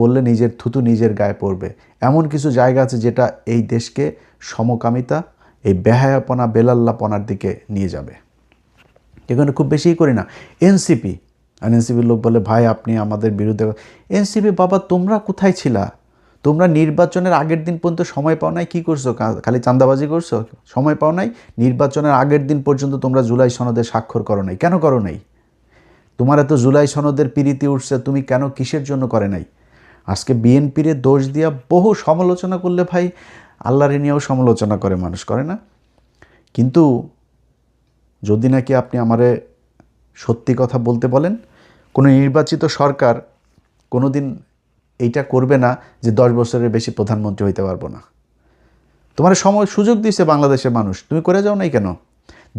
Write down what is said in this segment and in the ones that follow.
বললে নিজের থুতু নিজের গায়ে পড়বে। এমন কিছু জায়গা আছে যেটা এই দেশকে সমকামিতা, এই বেহায়াপনা, বেলাল্লাপনার দিকে নিয়ে যাবে। এখানে খুব বেশিই করি না। এনসিপি, আর এনসিপির লোক বলে ভাই আপনি আমাদের বিরুদ্ধে। এনসিপি বাবা তোমরা কোথায় ছিলা? তোমরা নির্বাচনের আগের দিন পর্যন্ত সময় পাও নাই, কী করছো? খালি চাঁদাবাজি করছো, সময় পাও নাই। নির্বাচনের আগের দিন পর্যন্ত তোমরা জুলাই সনদে স্বাক্ষর করো নাই। কেন করো নাই? তোমার এত জুলাই সনদের পিরিতি উঠছে, তুমি কেন, কিসের জন্য করে নাই? আজকে বিএনপির দোষ দিয়া বহু সমালোচনা করলে ভাই আল্লাহরে নিয়েও সমালোচনা করে মানুষ, করে না? কিন্তু যদি নাকি আপনি আমারে সত্যি কথা বলতে বলেন, কোনো নির্বাচিত সরকার কোনো দিন এইটা করবে না যে 10 বছরের বেশি প্রধানমন্ত্রী হইতে পারবো না। তোমার সময় সুযোগ দিয়েছে বাংলাদেশের মানুষ, তুমি করে যাও নাই কেন?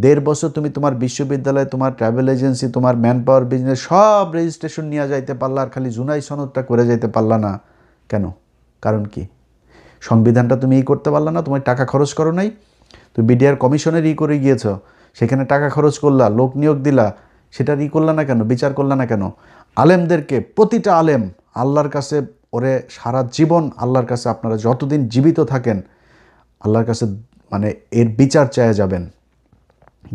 1.5 বছর তুমি তোমার বিশ্ববিদ্যালয়, তোমার ট্রাভেল এজেন্সি, তোমার ম্যান পাওয়ার বিজনেস সব রেজিস্ট্রেশন নিয়ে যাইতে পারলা, আর খালি জুলাই সনদটা করে যাইতে পারলা না কেন? কারণ কি? সংবিধানটা তুমি করতে পারলা না, তোমার টাকা খরচ করো নাই। তুমি বিডিআর কমিশনের করে গিয়েছ, সেখানে টাকা খরচ করলা, লোক নিয়োগ দিলা, সেটা করলা না কেন? বিচার করলা না কেন? আলেমদেরকে, প্রতিটা আলেম আল্লাহর কাছে, ওরে সারা জীবন আল্লাহর কাছে, আপনারা যতদিন জীবিত থাকেন আল্লাহর কাছে মানে এর বিচার চায় যাবেন।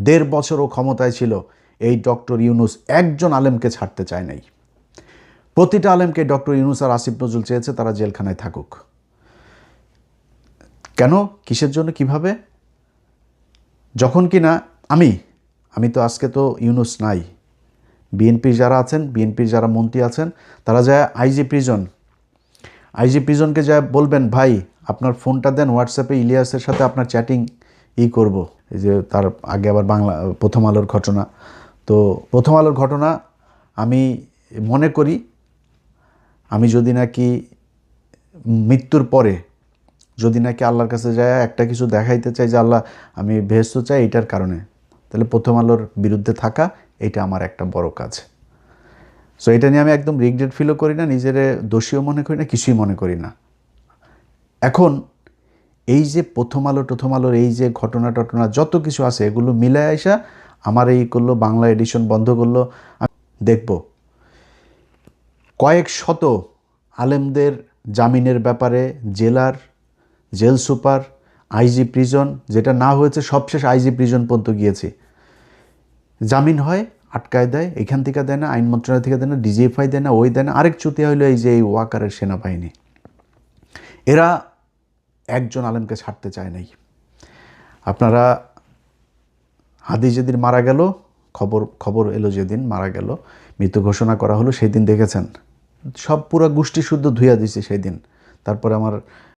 1.5 বছর ও ক্ষমতায় ছিল, এই ডক্টর ইউনুস একজন আলেমকে ছাড়তে চায় নাই। প্রতিটা আলেমকে ডক্টর ইউনুস আর আসিফ নজরুল চেয়েছে তারা জেলখানায় থাকুক। কেন? কিসের জন্য? কিভাবে? যখন কি না আমি তো আজকে তো ইউনুস নাই, বিএনপির যারা আছেন, বিএনপির যারা মন্ত্রী আছেন, তারা যায় আইজি প্রিজনকে যায় বলবেন ভাই আপনার ফোনটা দেন, হোয়াটসঅ্যাপে ইলিয়াসের সাথে আপনার চ্যাটিং করব। এই যে তার আগে আবার বাংলা প্রথম আলোর ঘটনা, তো প্রথম আলোর ঘটনা আমি মনে করি আমি যদি নাকি মৃত্যুর পরে যদি নাকি আল্লাহর কাছে যায় একটা কিছু দেখাইতে চাই যে আল্লাহ আমি বেহেশত চাই এইটার কারণে, তাহলে প্রথম আলোর বিরুদ্ধে থাকা এটা আমার একটা বড় কাজ। সো এটা নিয়ে আমি একদম রিগ্রেট ফিলও করি না, নিজের দোষীও মনে করি না, কিছুই মনে করি না। এখন এই যে প্রথম আলোর এই যে ঘটনা যত কিছু আছে এগুলো মিলায় আইসা আমার এই করলো, বাংলা এডিশন বন্ধ করলো। দেখব কয়েক শত আলেমদের জামিনের ব্যাপারে জেল সুপার, আইজি প্রিজন, যেটা না হয়েছে সবশেষ আইজি প্রিজন পর্যন্ত গিয়েছি, জামিন হয় আটকায় দেয়, এখান থেকে দেয় না, আইন মন্ত্রণালয় থেকে দেয় না, ডিজিএফআই দেয় না, ওই দেয় না। আরেক চুতিয়া হইলো এই যে এই ওয়াকারের সেনাবাহিনী, এরা একজন আলেমকে ছাড়তে চায় নাই। আপনারা হাদি যেদিন মারা গেল, খবর এলো যেদিন মারা গেল, মৃত্যু ঘোষণা করা হলো, সেই দিন দেখেছেন সব পুরা গোষ্ঠী শুদ্ধ ধুইয়া দিছে সেই দিন। তারপরে আমার